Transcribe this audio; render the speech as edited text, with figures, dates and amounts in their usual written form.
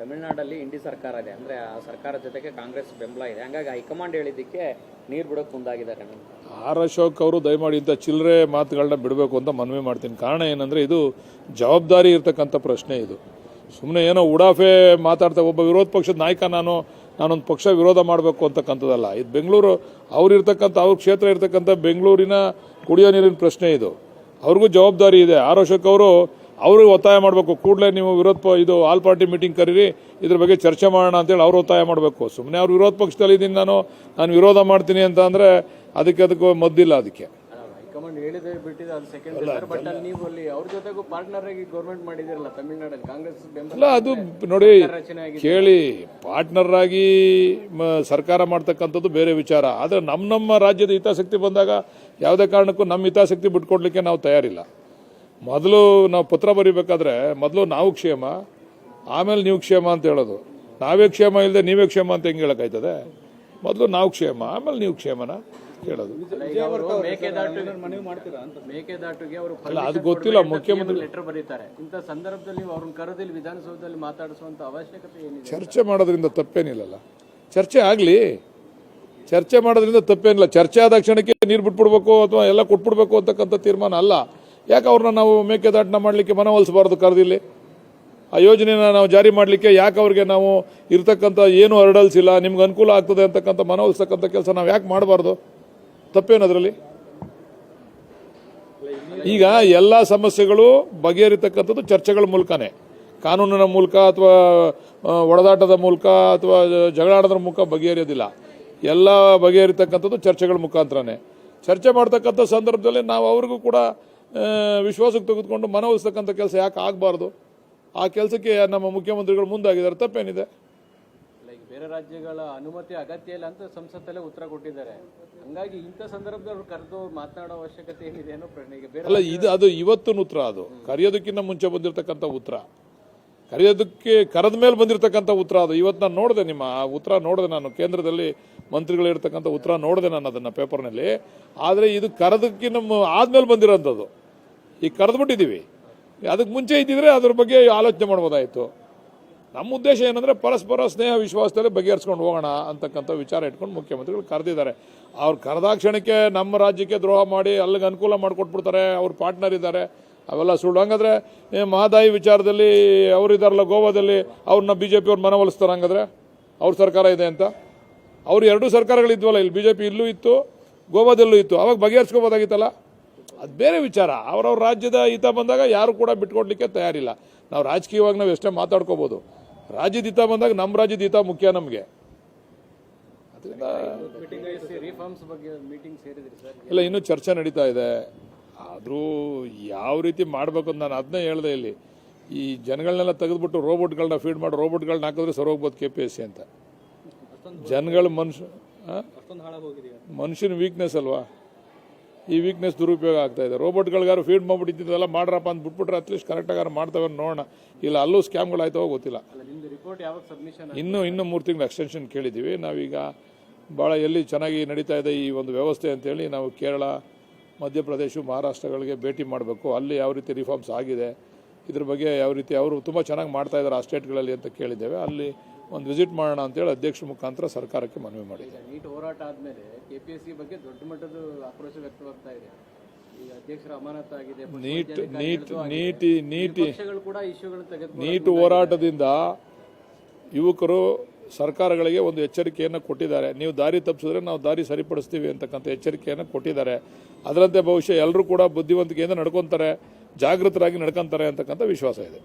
ತಮಿಳುನಾಡಲ್ಲಿ ಇಂಡಿ ಸರ್ಕಾರ ಇದೆ, ಅಂದರೆ ಆ ಸರ್ಕಾರ ಜೊತೆಗೆ ಕಾಂಗ್ರೆಸ್ ಬೆಂಬಲ ಇದೆ. ಹಂಗಾಗಿ ಹೈಕಮಾಂಡ್ ಹೇಳಿದ್ದಕ್ಕೆ ನೀರು ಬಿಡೋಕೆ ಮುಂದಾಗಿದ್ದಾರೆ. ಆರ್ ಅಶೋಕ್ ಅವರು ದಯಮಾಡಿ ಇಂಥ ಚಿಲ್ಲರೆ ಮಾತುಗಳನ್ನ ಬಿಡಬೇಕು ಅಂತ ಮನವಿ ಮಾಡ್ತೀನಿ. ಕಾರಣ ಏನಂದರೆ ಇದು ಜವಾಬ್ದಾರಿ ಇರ್ತಕ್ಕಂಥ ಪ್ರಶ್ನೆ. ಇದು ಸುಮ್ಮನೆ ಏನೋ ಉಡಾಫೆ ಮಾತಾಡ್ತಾ ಒಬ್ಬ ವಿರೋಧ ಪಕ್ಷದ ನಾಯಕ ನಾನೊಂದು ಪಕ್ಷ ವಿರೋಧ ಮಾಡಬೇಕು ಅಂತಕ್ಕಂಥದ್ದಲ್ಲ. ಇದು ಬೆಂಗಳೂರು ಅವ್ರ ಕ್ಷೇತ್ರ ಇರ್ತಕ್ಕಂಥ ಬೆಂಗಳೂರಿನ ಕುಡಿಯೋ ನೀರಿನ ಪ್ರಶ್ನೆ. ಇದು ಅವ್ರಿಗೂ ಜವಾಬ್ದಾರಿ ಇದೆ. ಆರ್ ಅಶೋಕ್ ಅವರು ಒತ್ತಾಯ ಮಾಡಬೇಕು, ಕೂಡಲೇ ನೀವು ಇದು ಆಲ್ ಪಾರ್ಟಿ ಮೀಟಿಂಗ್ ಕರೀರಿ, ಇದ್ರ ಬಗ್ಗೆ ಚರ್ಚೆ ಮಾಡೋಣ ಅಂತೇಳಿ ಅವ್ರು ಒತ್ತಾಯ ಮಾಡಬೇಕು. ಸುಮ್ಮನೆ ಅವ್ರು ವಿರೋಧ ಪಕ್ಷದಲ್ಲಿ ಇದ್ದೀನಿ ನಾನು ವಿರೋಧ ಮಾಡ್ತೀನಿ ಅಂತ ಅಂದರೆ ಅದಕ್ಕೆ ಮದ್ದಿಲ್ಲ. ಅದಕ್ಕೆ ಹೈಕಮಾಂಡ್ ಹೇಳಿದೆ ಬಿಟ್ಟಿದೆ, ಅದು ಸೆಕೆಂಡ್. ಬಟ್ ಅಲ್ಲಿ ನೀವು ಅಲ್ಲಿ ಅವ್ರ ಜೊತೆಗೂ ಪಾರ್ಟ್ನರ್ ಆಗಿ ಗೌರ್ಮೆಂಟ್ ಮಾಡಿದಿರಲ್ಲ ತಮಿಳುನಾಡಲ್ಲಿ, ಕಾಂಗ್ರೆಸ್ ಅಲ್ಲ. ಅದು ನೋಡಿ ಕೇಳಿ, ಪಾರ್ಟ್ನರ್ ಆಗಿ ಸರ್ಕಾರ ಮಾಡ್ತಕ್ಕಂಥದ್ದು ಬೇರೆ ವಿಚಾರ. ಆದರೆ ನಮ್ಮ ರಾಜ್ಯದ ಹಿತಾಸಕ್ತಿ ಬಂದಾಗ ಯಾವುದೇ ಕಾರಣಕ್ಕೂ ನಮ್ಮ ಹಿತಾಸಕ್ತಿ ಬಿಟ್ಕೊಡ್ಲಿಕ್ಕೆ ನಾವು ತಯಾರಿಲ್ಲ. ಮೊದಲು ನಾವು ಪತ್ರ ಬರೀಬೇಕಾದ್ರೆ ಮೊದಲು ನಾವು ಕ್ಷೇಮ, ಆಮೇಲೆ ನೀವು ಕ್ಷೇಮ ಅಂತ ಹೇಳೋದು. ನಾವೇ ಕ್ಷೇಮ ಇಲ್ಲದೆ ನೀವೇ ಕ್ಷೇಮ ಅಂತ ಹೆಂಗೆ ಹೇಳೋಕ್ಕಾಯ್ತದೆ? ಮೊದಲು ನಾವು ಕ್ಷೇಮ, ಆಮೇಲೆ ನೀವು ಕ್ಷೇಮನ ಕೇಳೋದು. ಅಲ್ಲ, ಅದು ಗೊತ್ತಿಲ್ಲ. ಮುಖ್ಯಮಂತ್ರಿ ಲೆಟರ್ ಬರೀತಾರೆ, ಇಂಥ ಸಂದರ್ಭದಲ್ಲಿ ಅವ್ರನ್ನ ಕರೆದಿಲ್ಲಿ ವಿಧಾನಸೌಧದಲ್ಲಿ ಮಾತಾಡಿಸುವಂತ ಅವಶ್ಯಕತೆ ಏನಿದೆ? ಚರ್ಚೆ ಮಾಡೋದ್ರಿಂದ ತಪ್ಪೇನಿಲ್ಲಲ್ಲ. ಚರ್ಚೆ ಆಗಲಿ, ಚರ್ಚೆ ಮಾಡೋದ್ರಿಂದ ತಪ್ಪೇನಿಲ್ಲ. ಚರ್ಚೆ ಆದ ಕ್ಷಣಕ್ಕೆ ನೀರು ಬಿಟ್ಬಿಡ್ಬೇಕು ಅಥವಾ ಎಲ್ಲ ಕೊಟ್ಬಿಡ್ಬೇಕು ಅಂತಕ್ಕಂಥ ತೀರ್ಮಾನ ಅಲ್ಲ. ಯಾಕೆ ಅವ್ರನ್ನ ನಾವು ಮೇಕೆದಾಟನ ಮಾಡಲಿಕ್ಕೆ ಮನವೊಲಿಸಬಾರ್ದು? ಕರೆದಿಲ್ಲಿ ಆ ಯೋಜನೆನ ನಾವು ಜಾರಿ ಮಾಡಲಿಕ್ಕೆ ಯಾಕೆ ಅವ್ರಿಗೆ ನಾವು ಇರ್ತಕ್ಕಂಥ ಏನು ಹರ್ಡಲ್ಸ್ ಇಲ್ಲ, ನಿಮ್ಗೆ ಅನುಕೂಲ ಆಗ್ತದೆ ಅಂತಕ್ಕಂಥ ಮನವೊಲಿಸ್ತಕ್ಕಂಥ ಕೆಲಸ ನಾವು ಯಾಕೆ ಮಾಡಬಾರ್ದು? ತಪ್ಪೇನದ್ರಲ್ಲಿ? ಈಗ ಎಲ್ಲ ಸಮಸ್ಯೆಗಳು ಬಗೆಹರಿತಕ್ಕಂಥದ್ದು ಚರ್ಚೆಗಳ ಮೂಲಕನೇ, ಕಾನೂನಿನ ಮೂಲಕ ಅಥವಾ ಒಡೆದಾಟದ ಮೂಲಕ ಅಥವಾ ಜಗಳಾಡೋದ್ರ ಮೂಲಕ ಬಗೆಹರಿಯೋದಿಲ್ಲ. ಎಲ್ಲ ಬಗೆಹರಿತಕ್ಕಂಥದ್ದು ಚರ್ಚೆಗಳ ಮುಖಾಂತರನೇ. ಚರ್ಚೆ ಮಾಡ್ತಕ್ಕಂಥ ಸಂದರ್ಭದಲ್ಲಿ ನಾವು ಅವ್ರಿಗೂ ಕೂಡ ವಿಶ್ವಾಸಕ್ಕೆ ತೆಗೆದುಕೊಂಡು ಮನವೊಲಿಸ್ತಕ್ಕಂಥ ಕೆಲಸ ಯಾಕೆ ಆಗಬಾರ್ದು? ಆ ಕೆಲಸಕ್ಕೆ ನಮ್ಮ ಮುಖ್ಯಮಂತ್ರಿಗಳು ಮುಂದಾಗಿದ್ದಾರೆ. ತಪ್ಪೇನಿದೆ? ಬೇರೆ ರಾಜ್ಯಗಳ ಅನುಮತಿ ಅಗತ್ಯ ಇಲ್ಲ ಅಂತ ಸಂಸತ್ತಲ್ಲೇ ಉತ್ತರ ಕೊಟ್ಟಿದ್ದಾರೆ. ಹಂಗಾಗಿ ಇಂಥ ಸಂದರ್ಭದಲ್ಲಿ ಕರೆದು ಮಾತನಾಡೋ ಅವಶ್ಯಕತೆ ಏನಿದೆ ಅನ್ನೋ ಪ್ರಶ್ನೆಗೆ ಅಲ್ಲ, ಅದು ಇವತ್ತಿನ ಉತ್ತರ. ಅದು ಕರೆಯೋದಕ್ಕಿಂತ ಮುಂಚೆ ಬಂದಿರತಕ್ಕಂಥ ಉತ್ತರ, ಕರೆಯೋದಕ್ಕೆ ಕರೆದ ಮೇಲೆ ಬಂದಿರತಕ್ಕಂಥ ಉತ್ತರ. ಅದು ಇವತ್ತು ನಾನು ನೋಡಿದೆ, ನಿಮ್ಮ ಉತ್ತರ ನೋಡಿದೆ. ನಾನು ಕೇಂದ್ರದಲ್ಲಿ ಮಂತ್ರಿಗಳಿರ್ತಕ್ಕಂಥ ಉತ್ತರ ನೋಡಿದೆ ನಾನು ಅದನ್ನು ಪೇಪರ್ನಲ್ಲಿ. ಆದರೆ ಇದು ಕರೆದಕ್ಕಿಂತ ಆದ್ಮೇಲೆ ಬಂದಿರೋಂಥದ್ದು. ಈಗ ಕರೆದ್ಬಿಟ್ಟಿದ್ದೀವಿ. ಅದಕ್ಕೆ ಮುಂಚೆ ಇದ್ದಿದ್ರೆ ಅದ್ರ ಬಗ್ಗೆ ಆಲೋಚನೆ ಮಾಡ್ಬೋದಾಯಿತು. ನಮ್ಮ ಉದ್ದೇಶ ಏನಂದರೆ ಪರಸ್ಪರ ಸ್ನೇಹ ವಿಶ್ವಾಸದಲ್ಲಿ ಬಗೆಹರಿಸ್ಕೊಂಡು ಹೋಗೋಣ ಅಂತಕ್ಕಂಥ ವಿಚಾರ ಇಟ್ಕೊಂಡು ಮುಖ್ಯಮಂತ್ರಿಗಳು ಕರೆದಿದ್ದಾರೆ. ಅವ್ರು ಕರೆದಾಕ್ಷಣಕ್ಕೆ ನಮ್ಮ ರಾಜ್ಯಕ್ಕೆ ದ್ರೋಹ ಮಾಡಿ ಅಲ್ಲಿಗೆ ಅನುಕೂಲ ಮಾಡಿಕೊಟ್ಬಿಡ್ತಾರೆ, ಅವ್ರ ಪಾರ್ಟ್ನರ್ ಇದ್ದಾರೆ, ಅವೆಲ್ಲ ಸುಳ್ಳು. ಹಂಗಾದ್ರೆ ಮಹದಾಯಿ ವಿಚಾರದಲ್ಲಿ ಅವರಿದ್ದಾರಲ್ಲ ಗೋವಾದಲ್ಲಿ, ಅವ್ರನ್ನ BJP ಅವ್ರು ಮನವೊಲಿಸ್ತಾರೆ. ಹಂಗಾದ್ರೆ ಅವ್ರ ಸರ್ಕಾರ ಇದೆ ಅಂತ. ಅವ್ರು ಎರಡೂ ಸರ್ಕಾರಗಳಿದ್ವಲ್ಲ, ಇಲ್ಲಿ BJP ಇಲ್ಲೂ ಇತ್ತು, ಗೋವಾದಲ್ಲೂ ಇತ್ತು. ಅವಾಗ ಬಗೆಹರಿಸ್ಕೋಬೋದಾಗಿತ್ತಲ್ಲ. ಅದು ಬೇರೆ ವಿಚಾರ. ಅವ್ರವ್ರ ರಾಜ್ಯದ ಹಿತ ಬಂದಾಗ ಯಾರು ಕೂಡ ಬಿಟ್ಕೊಡ್ಲಿಕ್ಕೆ ತಯಾರಿಲ್ಲ. ನಾವು ರಾಜಕೀಯವಾಗಿ ನಾವು ಎಷ್ಟೇ ಮಾತಾಡ್ಕೋಬೋದು, ರಾಜ್ಯದ ಹಿತ ಬಂದಾಗ ನಮ್ಮ ರಾಜ್ಯದ ಹಿತ ಮುಖ್ಯ ನಮಗೆ. ಅದರಿಂದ ಇಲ್ಲ, ಇನ್ನೂ ಚರ್ಚೆ ನಡೀತಾ ಇದೆ. ಆದರೂ ಯಾವ ರೀತಿ ಮಾಡಬೇಕು ಅಂತ ನಾನು ಅದನ್ನೇ ಹೇಳಿದೆ. ಇಲ್ಲಿ ಈ ಜನಗಳನ್ನೆಲ್ಲ ತೆಗೆದುಬಿಟ್ಟು ರೋಬೋಟ್ಗಳನ್ನ ಫೀಡ್ ಮಾಡಿ ರೋಬೋಟ್ಗಳನ್ನ ಹಾಕಿದ್ರೆ ಸರೋಗ್ಬೋದು KPSC ಅಂತ. ಜನಗಳ ಮನುಷ್ಯನ ವೀಕ್ನೆಸ್ ಅಲ್ವಾ? ಈ ವೀಕ್ನೆಸ್ ದುರುಪಯೋಗ ಆಗ್ತಾ ಇದೆ. ರೋಬೋಟ್ಗಳಿಗಾರು ಫೀಡ್ ಮಾಡಿಬಿಟ್ಟಿದ್ದೆಲ್ಲ ಮಾಡ್ರಪ್ಪ ಅಂತ ಬಿಟ್ಬಿಟ್ರೆ ಅಟ್ಲೀಸ್ಟ್ ಕರೆಕ್ಟಾಗಿ ಮಾಡ್ತವೆ ನೋಡೋಣ. ಇಲ್ಲ ಅಲ್ಲೂ ಸ್ಕ್ಯಾಮ್ಗಳಾಯ್ತವೋ ಗೊತ್ತಿಲ್ಲ. ಇನ್ನೂ 3 ತಿಂಗಳು ಎಕ್ಸ್ಟೆನ್ಷನ್ ಕೇಳಿದ್ದೀವಿ. ನಾವೀಗ ಭಾಳ ಎಲ್ಲಿ ಚೆನ್ನಾಗಿ ನಡೀತಾ ಇದೆ ಈ ಒಂದು ವ್ಯವಸ್ಥೆ ಅಂತೇಳಿ ನಾವು ಕೇರಳ, ಮಧ್ಯಪ್ರದೇಶ, ಮಹಾರಾಷ್ಟ್ರಗಳಿಗೆ ಭೇಟಿ ಮಾಡಬೇಕು. ಅಲ್ಲಿ ಯಾವ ರೀತಿ ರಿಫಾರ್ಮ್ಸ್ ಆಗಿದೆ, ಇದ್ರ ಬಗ್ಗೆ ಯಾವ ರೀತಿ ಅವರು ತುಂಬ ಚೆನ್ನಾಗಿ ಮಾಡ್ತಾ ಇದ್ದಾರೆ ಆ ಸ್ಟೇಟ್ಗಳಲ್ಲಿ ಅಂತ ಕೇಳಿದ್ದೇವೆ. ಅಲ್ಲಿ ಒಂದು ವಿಸಿಟ್ ಮಾಡೋಣ ಅಂತೇಳಿ ಅಧ್ಯಕ್ಷರ ಮುಖಾಂತರ ಸರ್ಕಾರಕ್ಕೆ ಮನವಿ ಮಾಡಿದೆ. ನೀಟ್ ಹೋರಾಟ ಆದಮೇಲೆ KPSC ಬಗ್ಗೆ ದೊಡ್ಡ ಮಟ್ಟದ ಆಕ್ರೋಶ ವ್ಯಕ್ತವಾಗ್ತಾ ಇದೆ. ಈಗ ಅಧ್ಯಕ್ಷರ ಅಮಾನತು ಆಗಿದೆ. ನೀಟ್ ಹೋರಾಟದಿಂದ ಯುವಕರು ಸರ್ಕಾರಗಳಿಗೆ ಒಂದು ಎಚ್ಚರಿಕೆಯನ್ನು ಕೊಟ್ಟಿದ್ದಾರೆ. ನೀವು ದಾರಿ ತಪ್ಪಿಸಿದ್ರೆ ನಾವು ದಾರಿ ಸರಿಪಡಿಸ್ತೀವಿ ಅಂತಕ್ಕಂಥ ಎಚ್ಚರಿಕೆಯನ್ನು ಕೊಟ್ಟಿದ್ದಾರೆ. ಅದರಂತೆ ಬಹುಶಃ ಎಲ್ಲರೂ ಕೂಡ ಬುದ್ಧಿವಂತಿಕೆಯಿಂದ ನಡ್ಕೊತಾರೆ, ಜಾಗೃತರಾಗಿ ನಡ್ಕೊತಾರೆ ಅಂತಕ್ಕಂಥ ವಿಶ್ವಾಸ ಇದೆ.